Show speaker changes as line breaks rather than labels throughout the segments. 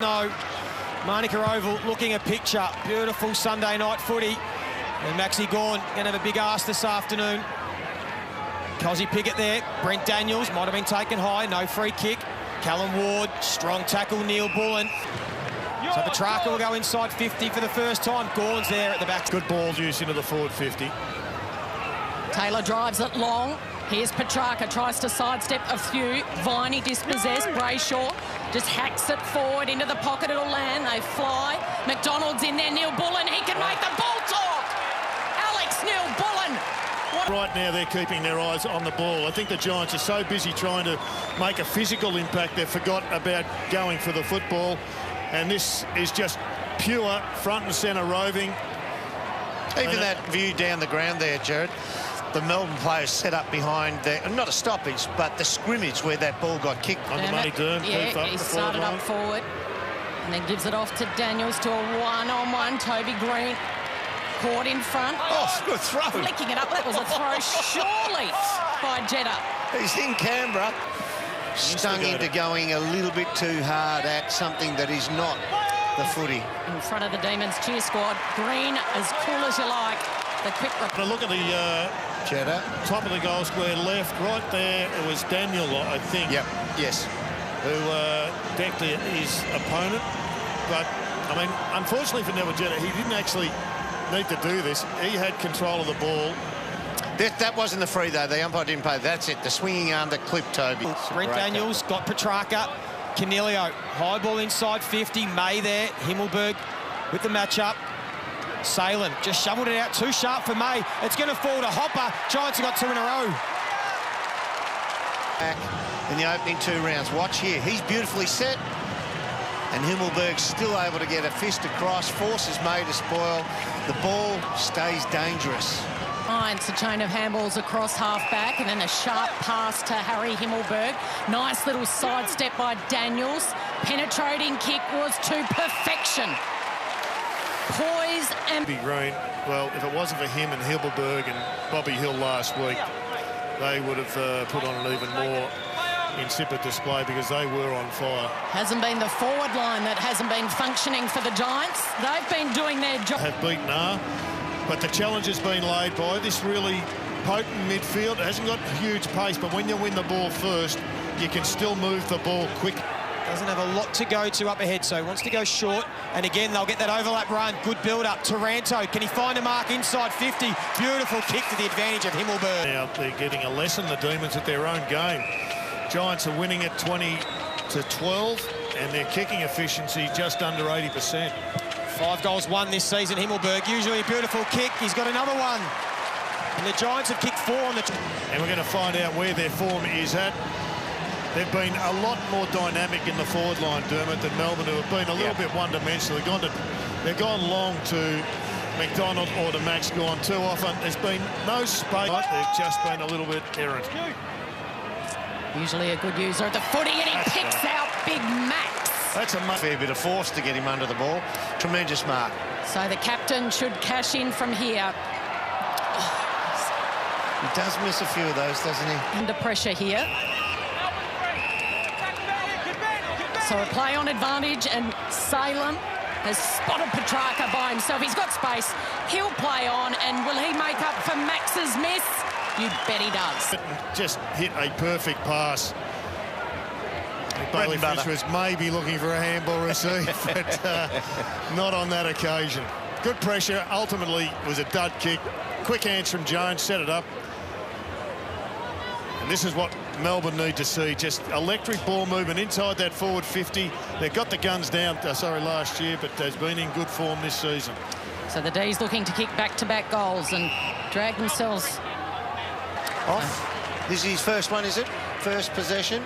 No, Monica Oval looking a picture. Beautiful Sunday night footy. And Maxi Gawn going to have a big ask this afternoon. Cozzy Pickett there. Brent Daniels might have been taken high. No free kick. Callum Ward, strong tackle. Neil Bullen. So Petrarca will go inside 50 for the first time. Gawn's there at the back.
Good ball use into the forward 50.
Taylor drives it long. Here's Petrarca, tries to sidestep a few. Viney dispossessed. Brayshaw just hacks it forward into the pocket. It'll land. They fly. McDonald's in there. Neil Bullen. He can make the ball talk. Alex Neil Bullen.
Right now they're keeping their eyes on the ball. I think the Giants are so busy trying to make a physical impact they've forgot about going for the football. And this is just pure front and centre roving.
Even that view down the ground there, Jared. The Melbourne players set up behind the, not a stoppage, but the scrimmage where that ball got kicked.
On the money, Durham.
Yeah, he started up forward and then gives it off to Daniels to a one-on-one. Toby Green caught in front.
Oh, good throw.
Flicking it up. That was a throw, surely, by Jeddah.
He's in Canberra. Stung into going a little bit too hard at something that is not the footy.
In front of the Demons cheer squad. Green, as cool as you like. The quick...
Look at the...
Jeddah.
Top of the goal square left, right there, it was Daniel, I think.
Yep, yes.
Who decked his opponent. But, I mean, unfortunately for Neville Jeddah, he didn't actually need to do this. He had control of the ball.
That wasn't the free, though. The umpire didn't pay. That's it. The swinging arm that clipped Toby.
Brent Daniels got Petrarca. Canelio, high ball inside 50. May there. Himmelberg with the matchup. Salem just shoveled it out, too sharp for May. It's going to fall to Hopper. Giants have got two in a row.
Back in the opening 2 rounds. Watch here. He's beautifully set. And Himmelberg's still able to get a fist across. Forces May to spoil. The ball stays dangerous.
It's a chain of handballs across half-back and then a sharp pass to Harry Himmelberg. Nice little sidestep by Daniels. Penetrating kick was to perfection. Poise and...
Green, well, if it wasn't for him and Himmelberg and Bobby Hill last week, they would have put on an even more insipid display because they were on fire.
Hasn't been the forward line that hasn't been functioning for the Giants. They've been doing their job.
Have beaten R, but the challenge has been laid by this really potent midfield. It hasn't got huge pace, but when you win the ball first, you can still move the ball quick.
Doesn't have a lot to go to up ahead, so he wants to go short. And again, they'll get that overlap run. Good build-up. Taranto, can he find a mark inside 50? Beautiful kick to the advantage of Himmelberg.
Now they're getting a lesson, the Demons, at their own game. Giants are winning at 20-12, and their kicking efficiency just under 80%.
5 goals won this season, Himmelberg. Usually a beautiful kick. He's got another one. And the Giants have kicked 4 on the...
And we're going to find out where their form is at. They've been a lot more dynamic in the forward line, Dermot, than Melbourne, who have been a little bit one-dimensional. They've gone long to McDonald or to Max Gawn too often. There's been no space. They've just been a little bit errant.
Usually a good user of the footy, and he picks out Big Max.
That's a fair bit of force to get him under the ball. Tremendous mark.
So the captain should cash in from here.
He does miss a few of those, doesn't he?
Under pressure here. So a play on advantage, and Salem has spotted Petrarca by himself. He's got space. He'll play on, and will he make up for Max's miss? You bet he does.
Just hit a perfect pass. Bailey Fisher was maybe looking for a handball receive, but not on that occasion. Good pressure. Ultimately, it was a dud kick. Quick hands from Jones, set it up. And this is what Melbourne need to see. Just electric ball movement inside that forward 50. They've got the guns down, last year, but has been in good form this season.
So the D's looking to kick back-to-back goals and drag themselves
off. This is his first one, is it? First possession.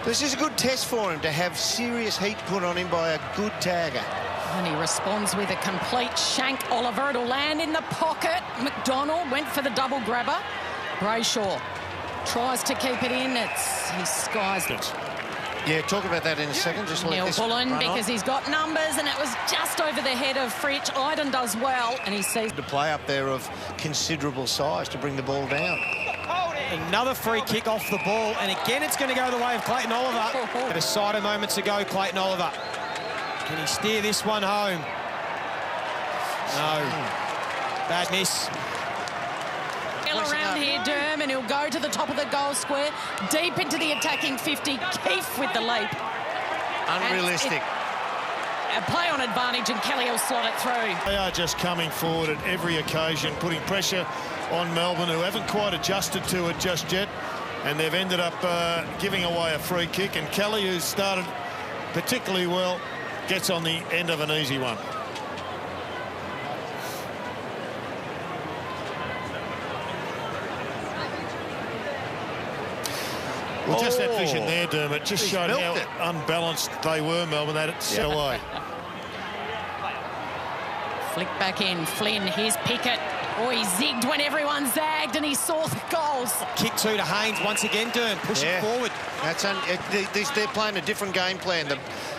This is a good test for him to have serious heat put on him by a good tagger.
And he responds with a complete shank. Oliver, it'll land in the pocket. McDonald went for the double grabber. Brayshaw tries to keep it in. He skies it.
Yeah, talk about that in a second. Just
Neil Bullen, because he's got numbers, and it was just over the head of Fritsch. Iden does well, and he sees
the play up there of considerable size to bring the ball down.
Another free kick off the ball, and again it's going to go the way of Clayton Oliver. At a cider moments ago, Clayton Oliver Can he steer this one home? No. Bad miss.
Around here, Derm, and he'll go to the top of the goal square, deep into the attacking 50. Keefe with the leap.
Unrealistic.
A play on advantage, and Kelly will slot it through.
They are just coming forward at every occasion, putting pressure on Melbourne, who haven't quite adjusted to it just yet, and they've ended up giving away a free kick. And Kelly, who's started particularly well, gets on the end of an easy one. Well, just that vision there, Dermot, just showed how unbalanced they were, Melbourne, that it's away.
Flick back in, Flynn, here's Pickett. Oh, he zigged when everyone zagged, and he saw the goals.
Kick two to Haynes once again, Derm, pushing forward.
They're playing a different game plan, the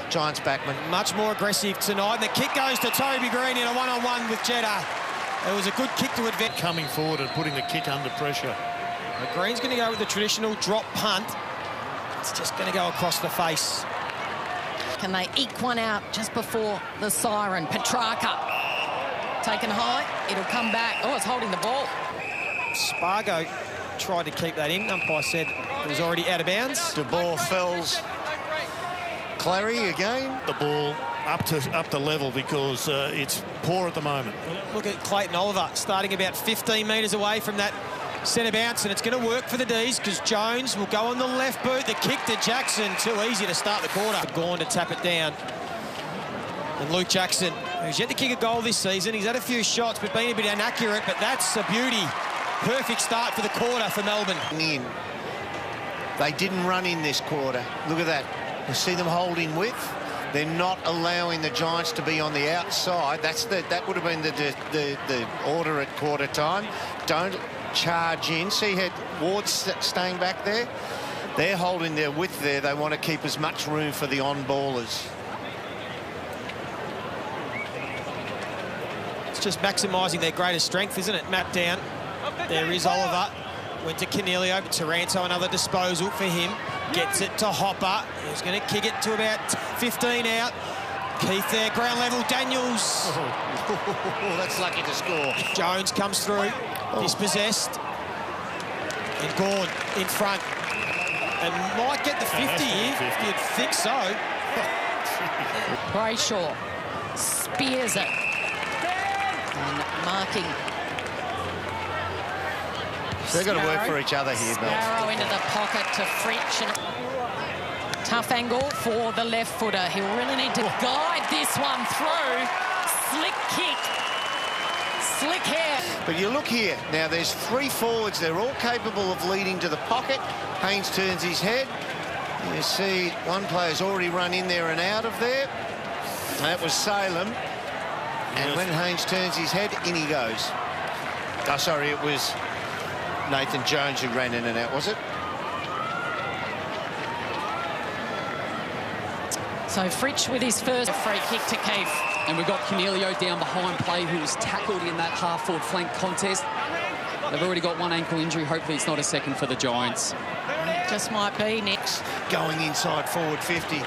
Giants backman.
Much more aggressive tonight. The kick goes to Toby Green in a one-on-one with Jeddah. It was a good kick to advance.
Coming forward and putting the kick under pressure.
But Green's going to go with the traditional drop punt. It's just going to go across the face.
Can they eke one out just before the siren? Petrarca taken high. It'll come back. Oh, it's holding the ball.
Spargo tried to keep that in. Umpire said it was already out of bounds.
The ball fells Clary again.
The ball up to level because it's poor at the moment.
Look at Clayton Oliver starting about 15 metres away from that centre bounce, and it's going to work for the D's because Jones will go on the left boot. The kick to Jackson, too easy to start the quarter. Gone to tap it down. And Luke Jackson, who's yet to kick a goal this season, he's had a few shots but been a bit inaccurate, but that's a beauty. Perfect start for the quarter for Melbourne.
They didn't run in this quarter. Look at that. You see them holding width. They're not allowing the Giants to be on the outside. That would have been the order at quarter time. Don't charge in. See how Ward's staying back there? They're holding their width there. They want to keep as much room for the on-ballers.
It's just maximising their greatest strength, isn't it? Map down. There is Oliver. Went to Canelio, but Taranto, another disposal for him. Gets it to Hopper. He's going to kick it to about 15 out. Keith there, ground level. Daniels.
That's lucky to score.
Jones comes through. Dispossessed. And Gawn in front. And might get the 50 here. You'd think so.
Brayshaw spears it. And marking.
They've got to work for each other here, Mel.
Sparrow into the pocket to Fritsch. And tough angle for the left footer. He'll really need to guide this one through. Slick kick. Slick hair.
But you look here. Now, there's three forwards. They're all capable of leading to the pocket. Haynes turns his head. You see one player's already run in there and out of there. That was Salem. And when Haynes turns his head, in he goes. Oh, sorry, it was Nathan Jones who ran in and out, was it?
So Fritsch with his first free kick to Keith.
And we've got Canelio down behind play, who was tackled in that half-forward flank contest. They've already got one ankle injury. Hopefully it's not a second for the Giants.
Just might be next.
Going inside forward 50.
The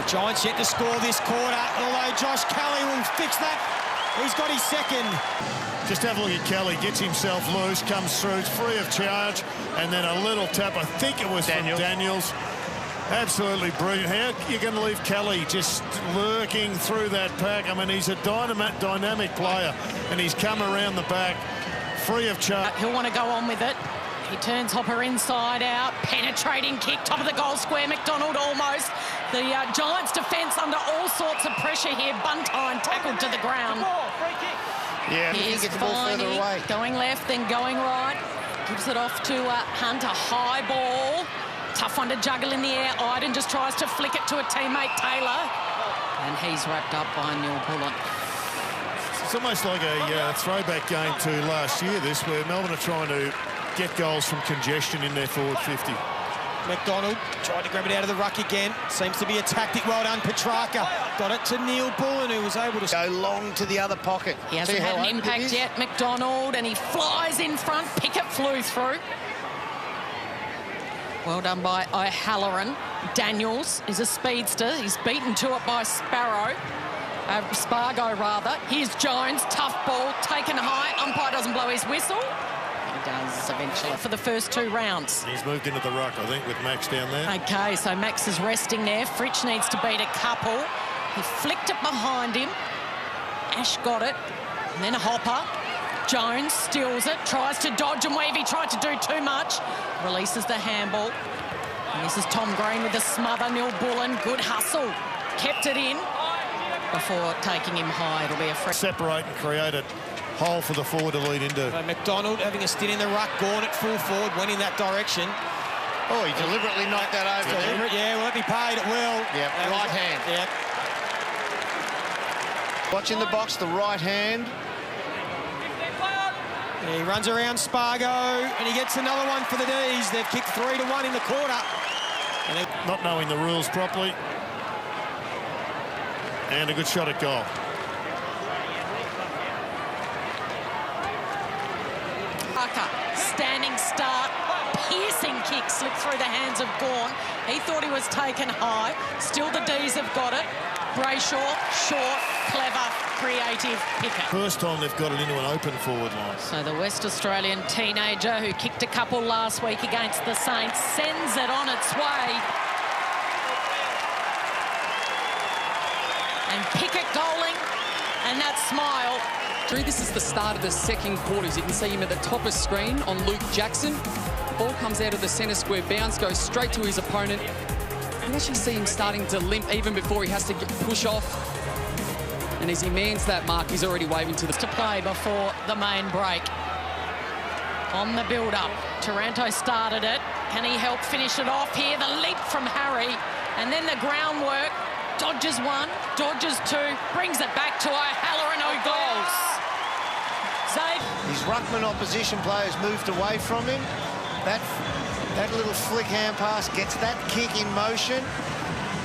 Giants yet to score this quarter, although Josh Kelly will fix that. He's got his second.
Just have a look at Kelly. Gets himself loose, comes through, it's free of charge, and then a little tap. I think it was from Daniels. Absolutely brilliant. How you going to leave Kelly just lurking through that pack? I mean, he's a dynamic player, and he's come around the back, free of charge.
He'll want to go on with it. He turns Hopper inside out. Penetrating kick, top of the goal square. McDonald almost. The Giants' defence under all sorts of pressure here. Buntine tackled to the ground.
Yeah,
here's
he gets the ball further away.
Going left, then going right. Gives it off to Hunter. High ball. Tough one to juggle in the air. Iden just tries to flick it to a teammate, Taylor. And he's wrapped up by Neil Bullen.
It's almost like a throwback game to last year, this, where Melbourne are trying to get goals from congestion in their forward 50.
McDonald tried to grab it out of the ruck again. Seems to be a tactic. Well done, Petrarca. Got it to Neil Bullen, who was able to
go long to the other pocket.
He hasn't had an impact yet, McDonald, and he flies in front. Pickett flew through. Well done by O'Halloran. Daniels is a speedster. He's beaten to it by Spargo. Here's Jones, tough ball, taken high. Umpire doesn't blow his whistle. He does eventually for the first 2 rounds.
He's moved into the ruck, I think, with Max down there.
Okay, so Max is resting there. Fritsch needs to beat a couple. He flicked it behind him. Ash got it. And then a hopper. Jones steals it, tries to dodge and weave. He tried to do too much. Releases the handball. And this is Tom Green with the smother. Neil Bullen, good hustle. Kept it in before taking him high. It'll be a free.
Separate and create a hole for the forward to lead into.
So McDonald having a stint in the ruck, Gawn at full forward, went in that direction.
Oh, he deliberately knocked that over.
Yeah, will it be paid? It will.
Yep, right hand.
Yep.
Watching the box, the right hand.
Yeah, he runs around Spargo and he gets another one for the D's. They've kicked 3-1 in the quarter. And
not knowing the rules properly. And a good shot at goal.
Parker, standing start, piercing kick slipped through the hands of Gawn. He thought he was taken high. Still the D's have got it. Brayshaw, short, clever, creative picker.
First time they've got it into an open forward line.
So the West Australian teenager who kicked a couple last week against the Saints sends it on its way. And Pickett goaling, and that smile.
This is the start of the second quarter. As you can see him at the top of screen on Luke Jackson. Ball comes out of the centre square bounce, goes straight to his opponent. You can actually see him starting to limp even before he has to push off. And as he mans that mark, he's already waving to the...
To play before the main break. On the build-up, Taranto started it. Can he help finish it off here? The leap from Harry, and then the groundwork. Dodges 1, dodges 2, brings it back to O'Halloran, who goals.
His ruckman opposition players moved away from him. That little flick hand pass gets that kick in motion.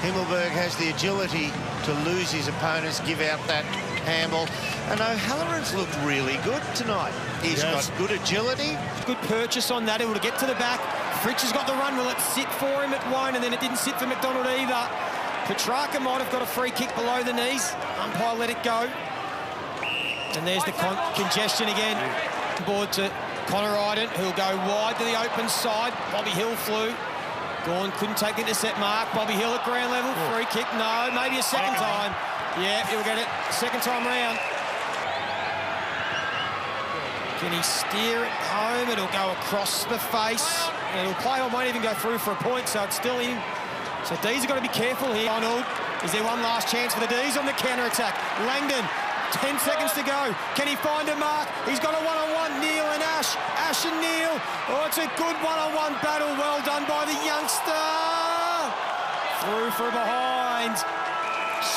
Himmelberg has the agility to lose his opponents, give out that handball. And O'Halloran's looked really good tonight. He's got good agility.
Good purchase on that, able to get to the back. Fritsch has got the run. Will it sit for him? It won't, and then it didn't sit for McDonald either. Petrarca might have got a free kick below the knees. Umpire let it go. And there's the congestion again. Board to Connor Iden, who'll go wide to the open side. Bobby Hill flew. Gawn couldn't take the intercept mark. Bobby Hill at ground level. Free kick, no. Maybe a second time. Yeah, he'll get it. Second time round. Can he steer it home? It'll go across the face. It'll play on, won't even go through for a point, so it's still in. So D's have got to be careful here. Arnold, is there one last chance for the D's on the counter-attack? Langdon, 10 seconds to go. Can he find a mark? He's got a one-on-one, Neil and Ash. Ash and Neil. Oh, it's a good one-on-one battle. Well done by the youngster. Through for behind.